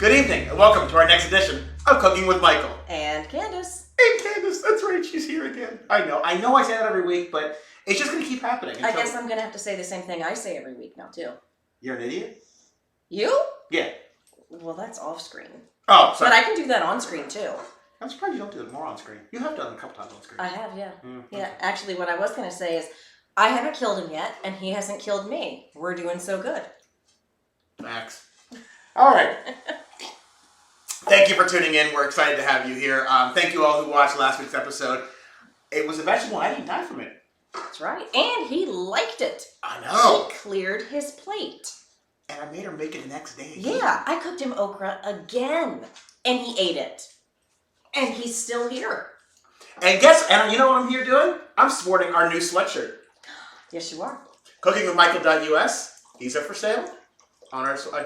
Good evening, and welcome to our next edition of Cooking with Michael. And Candace. Hey, Candace, that's right, she's here again. I know I say that every week, but it's just going to keep happening. I guess I'm going to have to say the same thing I say every week now, too. You're an idiot? You? Yeah. Well, that's off-screen. Oh, sorry. But I can do that on-screen, too. I'm surprised you don't do it more on-screen. You have done it a couple times on-screen. I have, yeah. Mm-hmm. Yeah, actually, what I was going to say is, I haven't killed him yet, and he hasn't killed me. We're doing so good. Max. All right. Thank you for tuning in. We're excited to have you here. Thank you all who watched last week's episode. It was a vegetable. I didn't die from it. That's right. And he liked it. I know. He cleared his plate. And I made her make it the next day. Yeah, I cooked him okra again. And he ate it. And he's still here. And you know what I'm here doing? I'm sporting our new sweatshirt. Yes, you are. CookingWithMichael.us. These are for sale.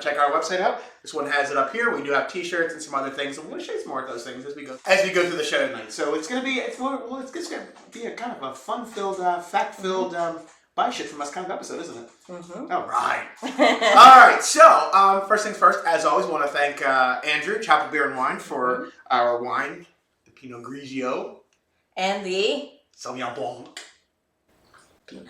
Check our website out. This one has it up here. We do have T-shirts and some other things. And we're going to show you some more of those things as we go through the show tonight. So it's going to be a kind of a fun-filled, fact-filled, buy shit from us kind of episode, isn't it? Mm-hmm. All right. All right. So first things first. As always, want to thank Andrew, Chapel Beer and Wine, for our wine, the Pinot Grigio, and the Sauvignon Blanc. Peanut.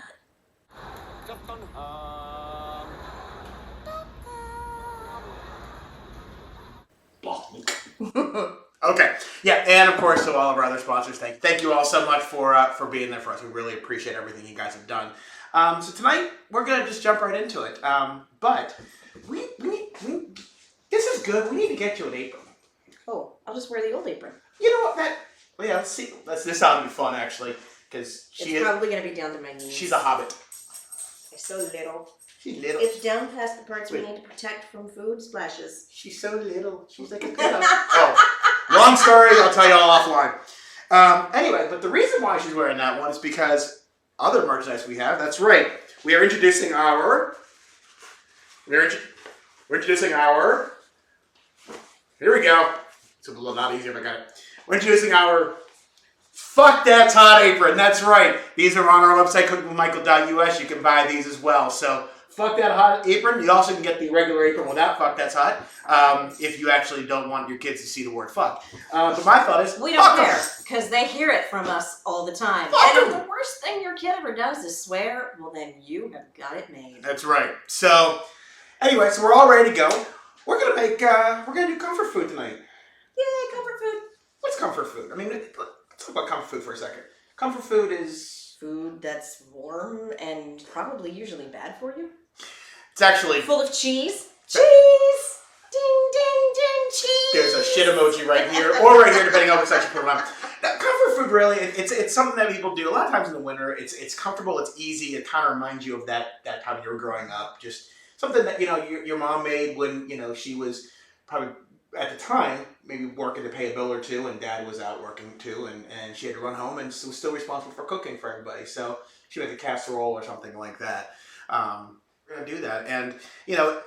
Okay, yeah, and of course, to all of our other sponsors, thank you all so much for being there for us. We really appreciate everything you guys have done. So tonight we're gonna just jump right into it. But we this is good. We need to get you an apron. Oh, I'll just wear the old apron. You know what? Let's see. This ought to be fun actually, because it's probably gonna be down to my knees. She's a hobbit. It's so little. She's little. It's down past the parts we need to protect from food splashes. She's so little. She's like a pillow. Long story. I'll tell you all offline. Anyway, but the reason why she's wearing that one is because other merchandise we have. That's right. We are introducing our. We're introducing our. Here we go. It's a little not easier, but I got it. We're introducing our. Fuck That's Hot apron. That's right. These are on our website, cookingwithmichael.us. You can buy these as well. So. Fuck That Hot apron. You also can get the regular apron without Fuck That's Hot if you actually don't want your kids to see the word fuck. But my thought is, we don't care because they hear it from us all the time. And if the worst thing your kid ever does is swear, well then you have got it made. That's right. So anyway, so we're all ready to go. We're gonna do comfort food tonight. Yay, comfort food. What's comfort food? I mean, let's talk about comfort food for a second. Comfort food is food that's warm and probably usually bad for you. It's actually full of cheese. Cheese! Ding, ding, ding, cheese! There's a shit emoji right here, or right here, depending on which side you put it on. Now, comfort food, really, it's something that people do a lot of times in the winter. It's comfortable, it's easy, it kind of reminds you of that time you were growing up. Just something that, your mom made when, she was probably, at the time, maybe working to pay a bill or two, and dad was out working too, and she had to run home and was still responsible for cooking for everybody. So she made a casserole or something like that. We're going to do that. And,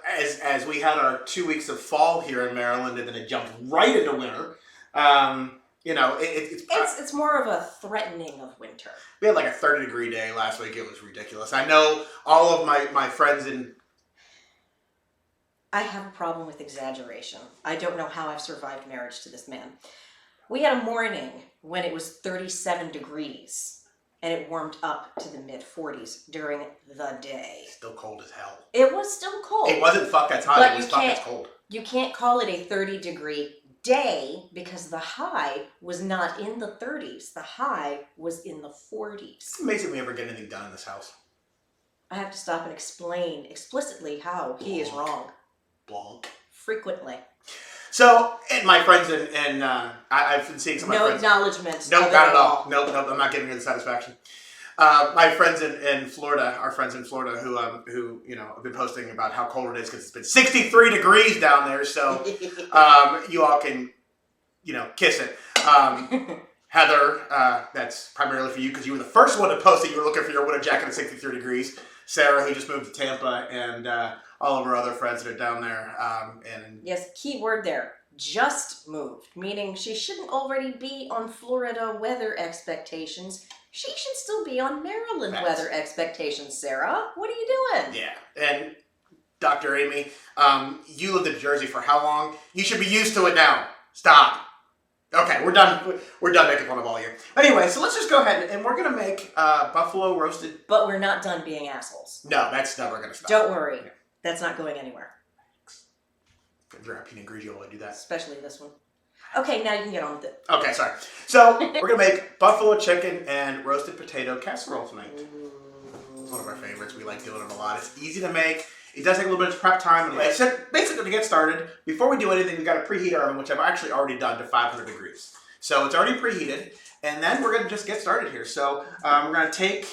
as we had our 2 weeks of fall here in Maryland, and then it jumped right into winter, it's more of a threatening of winter. We had like a 30-degree day last week. It was ridiculous. I know all of my friends in... I have a problem with exaggeration. I don't know how I've survived marriage to this man. We had a morning when it was 37 degrees. And it warmed up to the mid-40s during the day. Still cold as hell. It was still cold. It wasn't fuck that's hot, it was fuck that's cold. You can't call it a 30-degree day because the high was not in the 30s. The high was in the 40s. It's amazing we ever get anything done in this house. I have to stop and explain explicitly how he is wrong. Blanc. Frequently. So, and my friends and I've been seeing some of my friends. No acknowledgement. No, not at all. Nope, I'm not giving her the satisfaction. My friends in Florida, our friends in Florida who have been posting about how cold it is because it's been 63 degrees down there. So you all can, kiss it. Heather, that's primarily for you because you were the first one to post that you were looking for your winter jacket at 63 degrees. Sarah, who just moved to Tampa, and all of our other friends that are down there. Yes, key word there. Just moved, meaning she shouldn't already be on Florida weather expectations. She should still be on Maryland weather expectations, Sarah. What are you doing? Yeah, and Dr. Amy, you lived in Jersey for how long? You should be used to it now. Stop. Okay, we're done. We're done making fun of all you. Anyway, so let's just go ahead and we're gonna make buffalo roasted. But we're not done being assholes. No, that's never gonna stop. Don't worry, that's not going anywhere. I'm drinking Pinot Grigio while I do that. Especially this one. Okay, now you can get on with it. Okay, sorry. So we're gonna make buffalo chicken and roasted potato casserole tonight. It's one of our favorites. We like doing it a lot. It's easy to make. It does take a little bit of prep time. And basically, to get started, before we do anything, we've got to preheat our oven, which I've actually already done to 500 degrees. So it's already preheated. And then we're going to just get started here. So we're going to take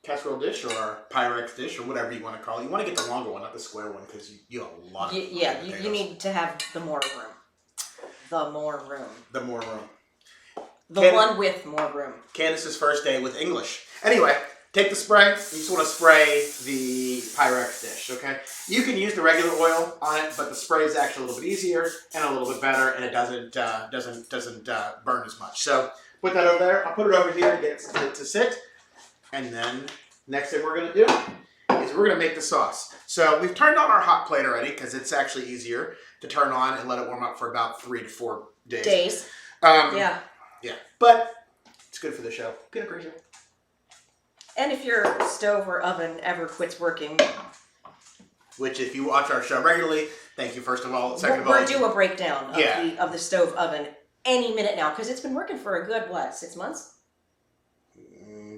casserole dish or Pyrex dish or whatever you want to call it. You want to get the longer one, not the square one, because you have a lot of you need to have the more room. The more room. The more room. The one with more room. Candace's first day with English. Anyway, take the spray. You just want to spray the Pyrex dish, okay? You can use the regular oil on it, but the spray is actually a little bit easier and a little bit better, and it doesn't burn as much. So put that over there. I'll put it over here to get it to sit. And then next thing we're going to do is we're going to make the sauce. So we've turned on our hot plate already because it's actually easier to turn on and let it warm up for about 3 to 4 days. Yeah. But it's good for the show. Pinot Grigio. And if your stove or oven ever quits working, which if you watch our show regularly, thank you first of all. Second of all, we're due a breakdown of the stove oven any minute now because it's been working for a good 6 months.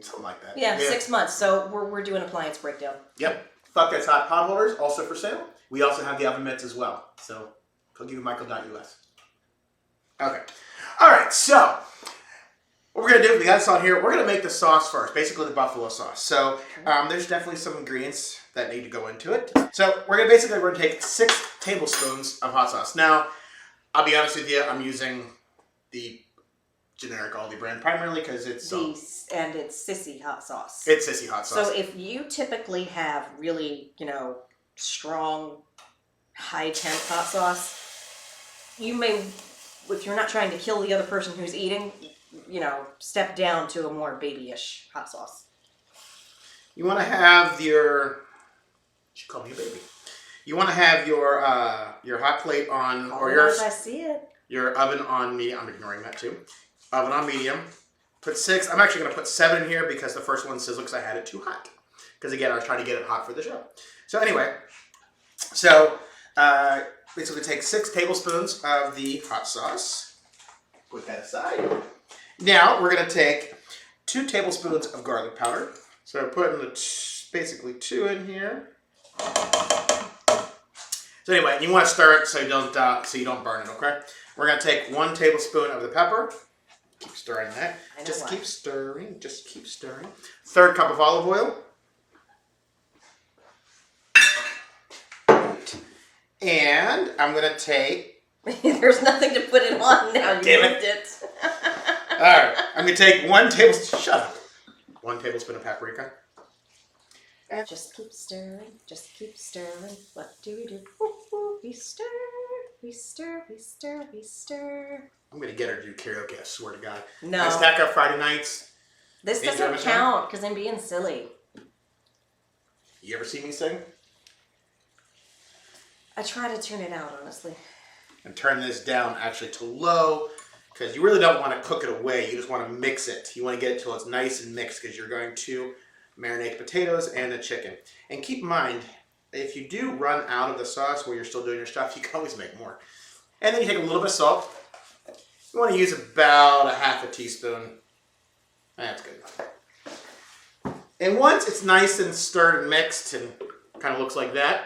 Something like that. Yeah, 6 months. So we're doing appliance breakdown. Yep. Fuck That's Hot pot holders also for sale. We also have the oven mitts as well. So cookiewithmichael.us. Okay. All right. So what we're going to do, we got this on here, we're going to make the sauce first, basically the buffalo sauce. So there's definitely some ingredients that need to go into it. So we're going to take 6 tablespoons of hot sauce. Now, I'll be honest with you, I'm using the generic Aldi brand primarily because it's... and it's Sissy hot sauce. It's Sissy hot sauce. So if you typically have really, strong, high temp hot sauce, you may, if you're not trying to kill the other person who's eating, step down to a more babyish hot sauce. You want to have your... She called me a baby. You want to have your hot plate on... I see it. Your oven on medium. I'm ignoring that too. Oven on medium. Put 6. I'm actually going to put 7 in here because the first one sizzled because I had it too hot. Because again, I was trying to get it hot for the show. So anyway, basically take 6 tablespoons of the hot sauce. Put that aside. Now we're going to take 2 tablespoons of garlic powder. So I'm putting basically 2 in here. So anyway, you want to stir it so you don't burn it. Okay. We're going to take 1 tablespoon of the pepper. Keep stirring that. Keep stirring. Just keep stirring. 1/3 cup of olive oil. And I'm going to take... There's nothing to put it on now. Damn it. All right. I'm going to take 1 tablespoon... Shut up. 1 tablespoon of paprika. And just keep stirring. Just keep stirring. What do we do? Ooh, ooh, we stir. We stir. We stir. We stir. I'm going to get her to do karaoke, I swear to God. No. I stack up Friday nights. This doesn't count because I'm being silly. You ever see me sing? I try to tune it out, honestly. And turn this down actually to low because you really don't want to cook it away. You just want to mix it. You want to get it till it's nice and mixed because you're going to marinate the potatoes and the chicken. And keep in mind, if you do run out of the sauce while you're still doing your stuff, you can always make more. And then you take a little bit of salt. You want to use about 1/2 teaspoon. That's good. And once it's nice and stirred and mixed and kind of looks like that,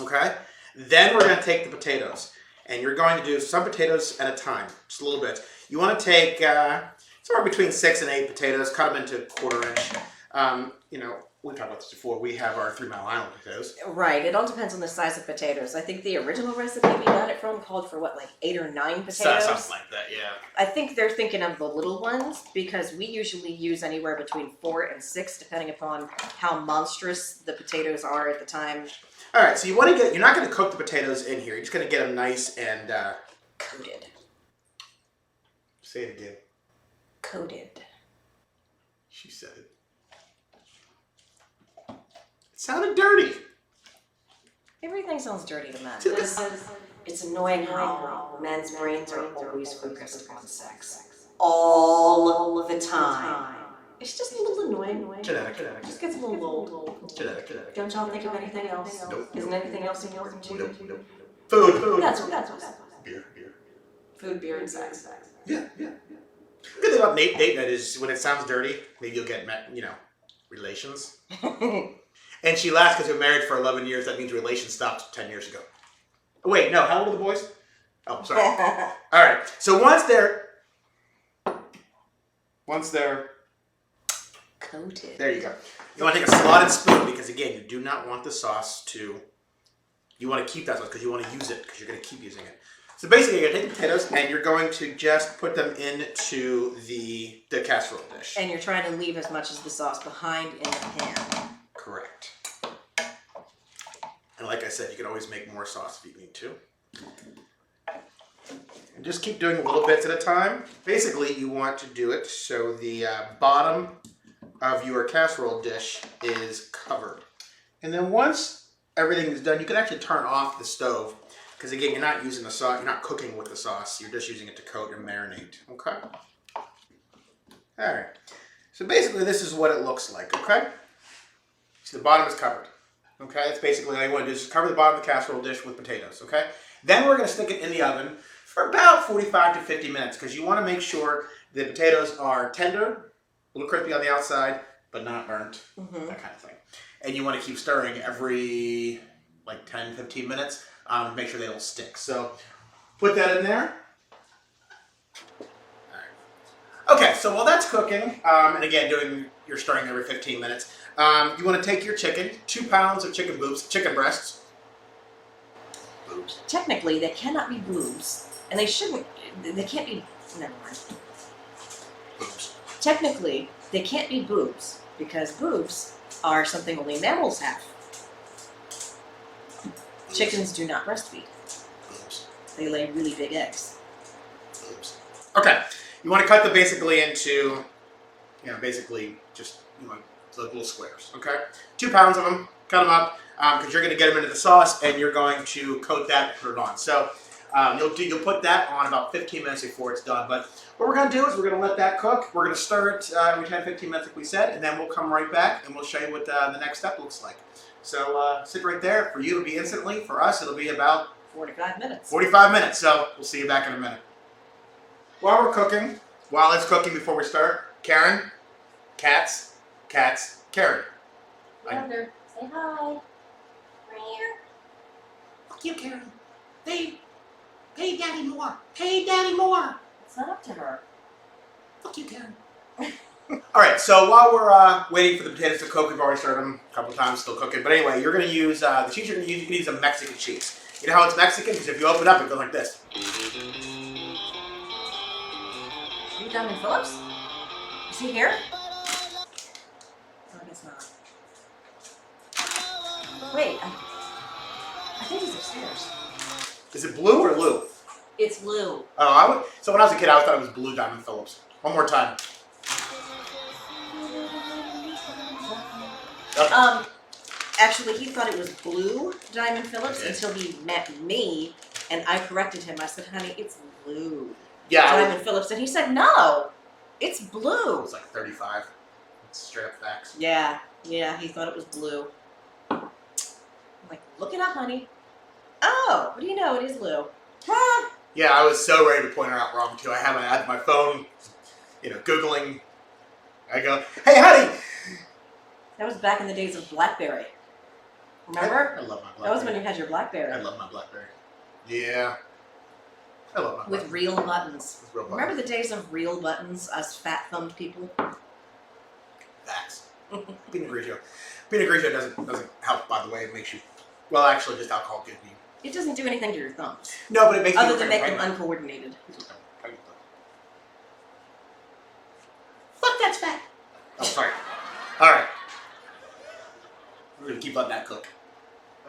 okay, then we're going to take the potatoes. And you're going to do some potatoes at a time, just a little bit. You want to take somewhere between 6 and 8 potatoes, cut them into 1/4 inch. We talked about this before. We have our 3 Mile Island potatoes. Right. It all depends on the size of potatoes. I think the original recipe we got it from called for 8 or 9 potatoes? Something like that, yeah. I think they're thinking of the little ones because we usually use anywhere between 4 and 6 depending upon how monstrous the potatoes are at the time. All right, so you're not going to cook the potatoes in here. You're just going to get them nice and... coated. Say it again. Coated. She said it. It sounded dirty. Everything sounds dirty to men. It's annoying how men's brains are always focused on sex. All the time. It's just a little annoying. Genetic. Just gets a little old. Genetic. Don't y'all think of anything else? Nope. Isn't anything else important to you? Nope. Food. That's what. Beer. Food, beer, and sex. Yeah. Good thing about date night is when it sounds dirty, maybe you'll get, relations. And she laughs because we're married for 11 years. That means relations stopped 10 years ago. Wait, no. How old are the boys? Oh, sorry. All right. So once they're coated. There you go. You want to take a slotted spoon because, again, you do not want the sauce to... You want to keep that sauce because you want to use it because you're going to keep using it. So basically, you're going to take the potatoes and you're going to just put them into the casserole dish. And you're trying to leave as much as the sauce behind in the pan. Correct. And like I said, you can always make more sauce if you need to. And just keep doing little bits at a time. Basically, you want to do it so the bottom of your casserole dish is covered. And then once everything is done, you can actually turn off the stove. Because again, you're not using the sauce, you're not cooking with the sauce, you're just using it to coat and marinate, okay? Alright, so basically this is what it looks like, okay? So the bottom is covered, okay? That's basically all you want to do is just cover the bottom of the casserole dish with potatoes, okay? Then we're going to stick it in the oven for about 45 to 50 minutes because you want to make sure the potatoes are tender, a little crispy on the outside, but not burnt, that kind of thing. And you want to keep stirring every like 10, 15 minutes. Make sure they don't stick. So put that in there. All right. Okay, so while that's cooking, and again, doing your stirring every 15 minutes, you want to take your chicken, 2 pounds of chicken breasts. Boobs. Technically, they cannot be boobs, and they shouldn't. They can't be. Never mind. Boobs. Technically, they can't be boobs because boobs are something only mammals have. Chickens do not breastfeed. Boobs. They lay really big eggs. Boobs. Okay, you want to cut them basically into, basically just like little squares. Okay, 2 pounds of them. Cut them up because you're going to get them into the sauce and you're going to coat that and put it on. So you'll put that on about 15 minutes before it's done. But what we're going to do is we're going to let that cook. We're going to stir it every 10, 15 minutes like we said, and then we'll come right back and we'll show you what the next step looks like. So sit right there. For you, it'll be instantly. For us, it'll be about 45 minutes. 45 minutes. So we'll see you back in a minute. While it's cooking before we start, Karen, cats, Karen. Mother, say hi. Fuck you, Karen. Pay Daddy more. Pay Daddy more. It's not up to her. Fuck you, Karen. All right, so while we're waiting for the potatoes to cook, we've already stirred them a couple times, still cooking. But anyway, you're going to use the cheese you're going to use. You can use a Mexican cheese. You know how it's Mexican? Because if you open it up, it goes like this. You Diamond Phillips? Is he here? Oh, I guess not. Wait, I think he's upstairs. Is it blue or Lou? It's Lou. Oh, so when I was a kid, I always thought it was Blue Diamond Phillips. One more time. Okay. Actually, he thought it was Blue Diamond Phillips Okay. until he met me, and I corrected him. I said, honey, it's Blue Yeah, Diamond Phillips. And he said, no, it's it Blue. was like 35. It's straight up facts. Yeah, he thought it was Blue. I'm like, look it up, honey. Oh, what do you know? It is Lou. Huh? Yeah, I was so ready to point her out wrong, too. I had my phone, Googling. I go, hey, honey! That was back in the days of BlackBerry. Remember? I love my BlackBerry. That was when you had your BlackBerry. I love my BlackBerry. Yeah. I love my With BlackBerry. real buttons. With real buttons. Remember the days of real buttons, us fat-thumbed people? Facts. Pinot Grigio. Pinot Grigio doesn't help, by the way. It makes you... Well, actually, just alcohol gives me... It doesn't do anything to your thumbs. No, but it makes Other you... than make them uncoordinated. Fuck, that's fat. Oh, sorry. All right. We're going to keep letting that cook.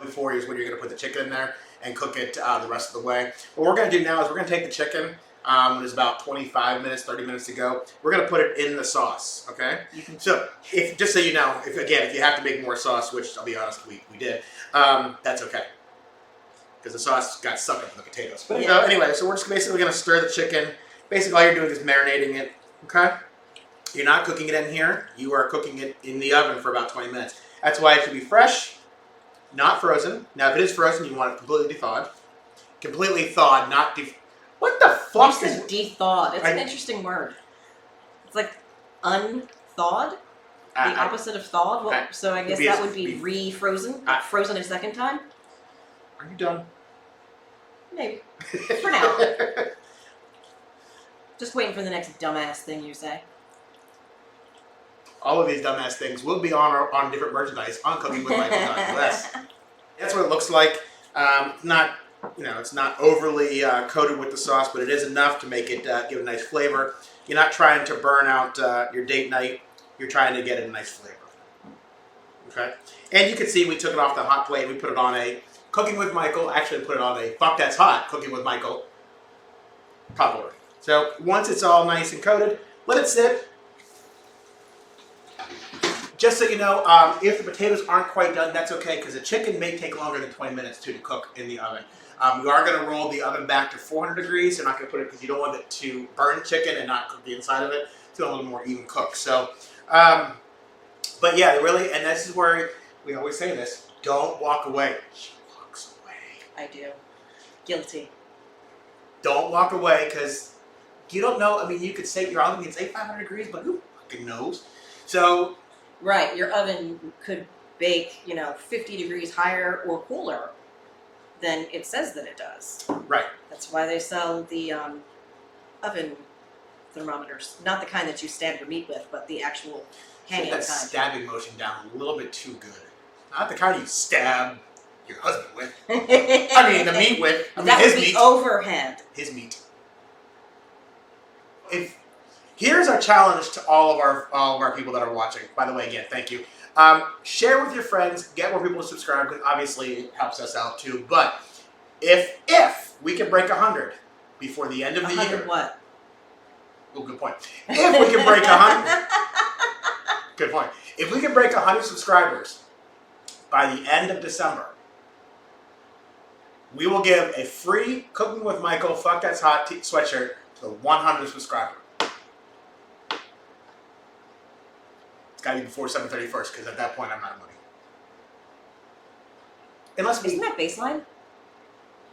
Before is when you're going to put the chicken in there and cook it the rest of the way. What we're going to do now is we're going to take the chicken when it's about 25 minutes, 30 minutes to go. We're going to put it in the sauce, okay? So, just so you know, if you have to make more sauce, which I'll be honest, we did, that's okay. because the sauce got sucked up in the potatoes. But Yeah. anyway, so we're just basically going to stir the chicken. Basically, all you're doing is marinating it. Okay? You're not cooking it in here. You are cooking it in the oven for about 20 minutes. That's why it should be fresh, not frozen. Now, if it is frozen, you want it completely thawed. Completely thawed, not What the fuck You is... said de-thawed. It's an interesting word. It's like unthawed. The opposite of thawed. Well, so I guess that would be re-frozen. Frozen a second time. Are you done? Maybe. For now. Just waiting for the next dumbass thing you say. All of these dumbass things will be on different merchandise on cookingwithmichael.us. That's what it looks like. Not, it's not overly coated with the sauce, but it is enough to make it give a nice flavor. You're not trying to burn out your date night. You're trying to get a nice flavor. Okay? And you can see we took it off the hot plate. We put it on a Cooking with Michael. Actually, put it on a Fuck That's Hot Cooking with Michael pot holder. So once it's all nice and coated, let it sit. Just so you know, if the potatoes aren't quite done, that's okay, because the chicken may take longer than 20 minutes to cook in the oven. You are going to roll the oven back to 400 degrees. You're not going to put it, because you don't want it to burn chicken and not cook the inside of it. It's a little more even cooked. So, but yeah, really, and this is where we always say this, don't walk away. She walks away. I do. Guilty. Don't walk away, because you don't know. I mean, you could say your oven can say 500 degrees, but who fucking knows? So... Right, your oven could bake, 50 degrees higher or cooler than it says that it does. Right. That's why they sell the oven thermometers. Not the kind that you stab your meat with, but the actual hanging kind. That stabbing motion down a little bit too good. Not the kind you stab your husband with. I mean, the meat with. I mean, that his would be meat. overhead. His meat. Here's our challenge to all of our people that are watching. By the way, again, thank you. Share with your friends. Get more people to subscribe, because obviously it helps us out too. But if we can break 100 before the end of the year. 100 what? Oh, good point. If we can break 100. Good point. If we can break 100 subscribers by the end of December, we will give a free Cooking with Michael Fuck That's Hot sweatshirt to the 100 subscriber. It's got to be before 7/31st, because at that point I'm out of money. Isn't that baseline?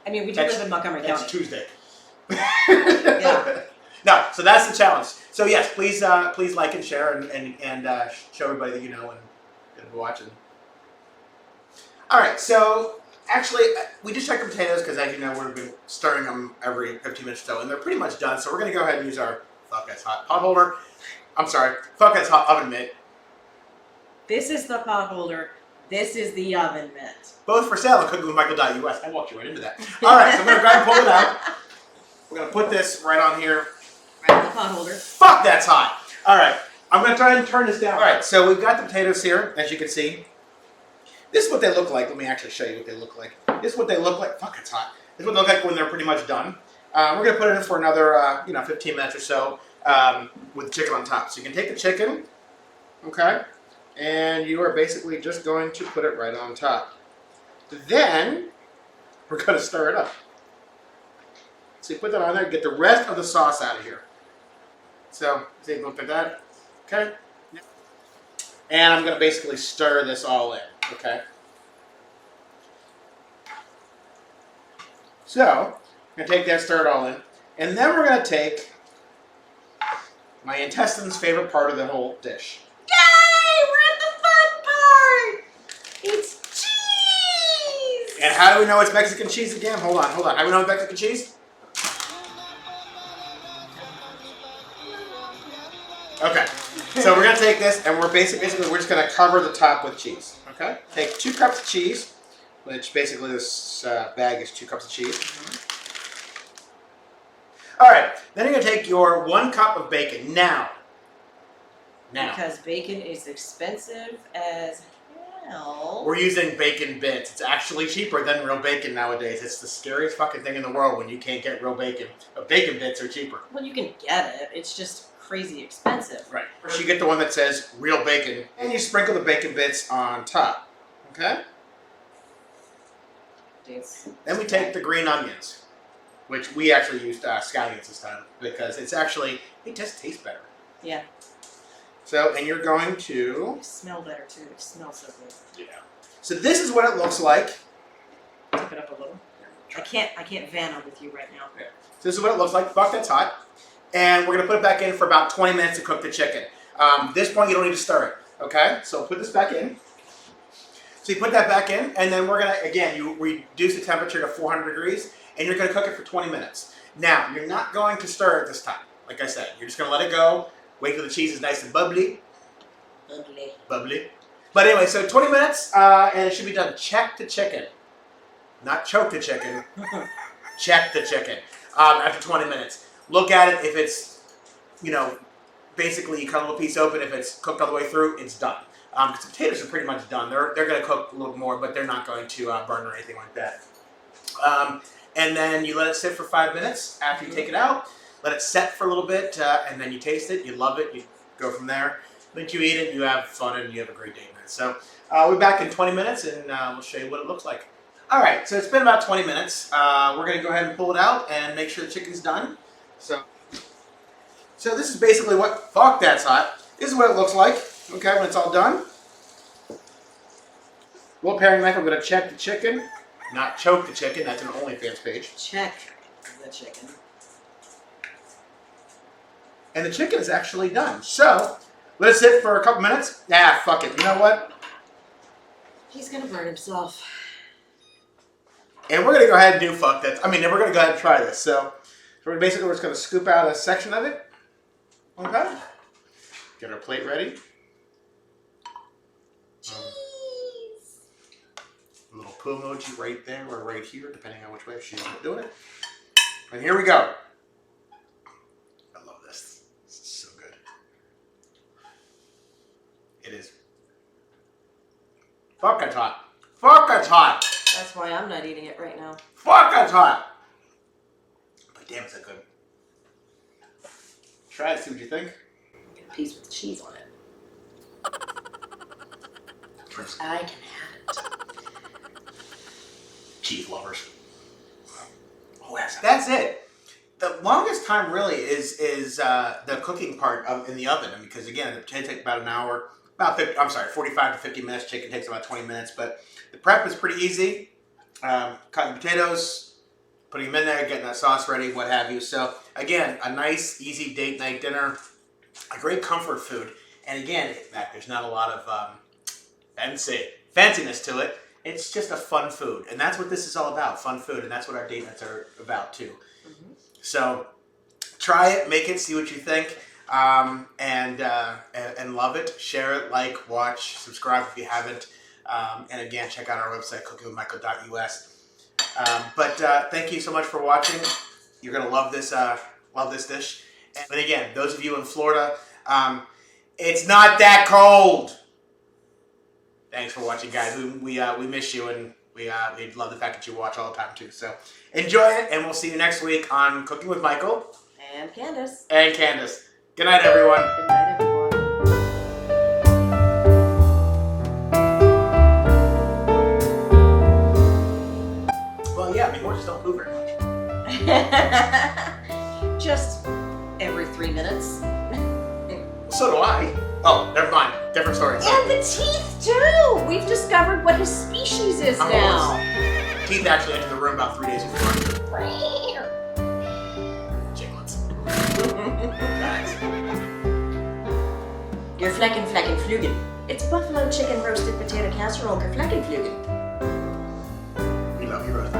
I mean, we do live in Montgomery County. That's Tuesday. Yeah. No, so that's the challenge. So yes, please like and share and show everybody that you know and get them watching. All right, so actually we just checked the potatoes, because as you know we've been stirring them every 15 minutes or so, and they're pretty much done. So we're going to go ahead and use our Fuck That's Hot pot holder. I'm sorry, Fuck That's Hot oven mitt. This is the pot holder. This is the oven mitt. Both for sale on cookingwithmichael.us. I walked you right into that. All right, so I'm going to go ahead and pull it out. We're going to put this right on here. Right in the pot holder. Fuck, that's hot. All right, I'm going to try and turn this down. All right, so we've got the potatoes here, as you can see. This is what they look like. Let me actually show you what they look like. This is what they look like. Fuck, it's hot. This is what they look like when they're pretty much done. We're going to put it in for another, 15 minutes or so with the chicken on top. So you can take the chicken, okay, and you are basically just going to put it right on top. Then we're going to stir it up. So you put that on there, get the rest of the sauce out of here. So, see, look at that, okay? And I'm going to basically stir this all in, okay? So, I'm going to take that, stir it all in, and then we're going to take my intestines' favorite part of the whole dish. Yay! We're at the fun part! It's cheese! And how do we know it's Mexican cheese again? Hold on. How do we know it's Mexican cheese? Okay, so we're going to take this, and we're basically we're just going to cover the top with cheese, okay? Take 2 cups of cheese, which basically this bag is 2 cups of cheese. All right, then you're going to take your 1 cup of bacon. Now. Because bacon is expensive as hell. We're using bacon bits. It's actually cheaper than real bacon nowadays. It's the scariest fucking thing in the world when you can't get real bacon. But bacon bits are cheaper. Well, you can get it. It's just crazy expensive. Right. First you get the one that says real bacon, and you sprinkle the bacon bits on top. Okay? Then we take the green onions, which we actually used scallions this time because it just tastes better. Yeah. So, and you're going to... They smell better too. It smells so good. Yeah. So this is what it looks like. Tip it up a little. I can't van on with you right now. Yeah. So this is what it looks like. Fuck, that's hot. And we're going to put it back in for about 20 minutes to cook the chicken. At this point, you don't need to stir it. Okay? So put this back in. So you put that back in, and then we're going to, again, you reduce the temperature to 400 degrees, and you're going to cook it for 20 minutes. Now, you're not going to stir it this time. Like I said, you're just going to let it go. Wait till the cheese is nice and bubbly. Bubbly. But anyway, so 20 minutes, and it should be done. Check the chicken. Not choke the chicken. Check the chicken after 20 minutes. Look at it. If it's, basically you cut a little piece open. If it's cooked all the way through, it's done. Because the potatoes are pretty much done. They're going to cook a little more, but they're not going to burn or anything like that. And then you let it sit for 5 minutes after you take it out. Let it set for a little bit, and then you taste it. You love it. You go from there. Then you eat it. You have fun, and you have a great date night. So we're back in 20 minutes, and we'll show you what it looks like. All right, so it's been about 20 minutes. We're going to go ahead and pull it out and make sure the chicken's done. So this is basically what, fuck that's hot. This is what it looks like, okay, when it's all done. Little paring knife, I'm going to check the chicken. Not choke the chicken, that's an OnlyFans page. Check the chicken. And the chicken is actually done. So, let it sit for a couple minutes. Ah, fuck it, you know what? He's going to burn himself. And we're going to go ahead and do fuck that. We're going to go ahead and try this. So we're just going to scoop out a section of it. Okay. Get our plate ready. Cheese. A little poo emoji right there or right here, depending on which way she's doing it. And here we go. I love this. This is so good. It is. Fuck, it's hot. Fuck, it's hot. That's why I'm not eating it right now. Fuck, that's hot. But damn, is that good. Try it, see what you think. Get a piece with cheese on it. I can have it. Cheese lovers. Oh, that's it. The longest time really is the cooking part in the oven, because again, the potato takes about an hour. 45 to 50 minutes. Chicken takes about 20 minutes, but the prep is pretty easy. Cutting potatoes, putting them in there, getting that sauce ready, what have you. So again, a nice, easy date night dinner, a great comfort food. And again, there's not a lot of fanciness to it. It's just a fun food, and that's what this is all about, fun food, and that's what our date nights are about too. Mm-hmm. So try it, make it, see what you think. And love it. Share it, like, watch, subscribe if you haven't. And again, check out our website, cookingwithmichael.us. But thank you so much for watching. You're gonna love this dish. But again, those of you in Florida, it's not that cold. Thanks for watching, guys. We miss you, and we love the fact that you watch all the time too. So enjoy it, and we'll see you next week on Cooking with Michael and Candace. Good night, everyone. Good night, everyone. Well, yeah, horses don't move very much. Just every 3 minutes. So do I. Oh, never mind. Different story. And the teeth, too. We've discovered what his species is now. Teeth actually entered the room about 3 days before. Jiglets. Geflecken, flecken, flugen. It's buffalo chicken roasted potato casserole, geflecken, flugen. We love you, Rosa.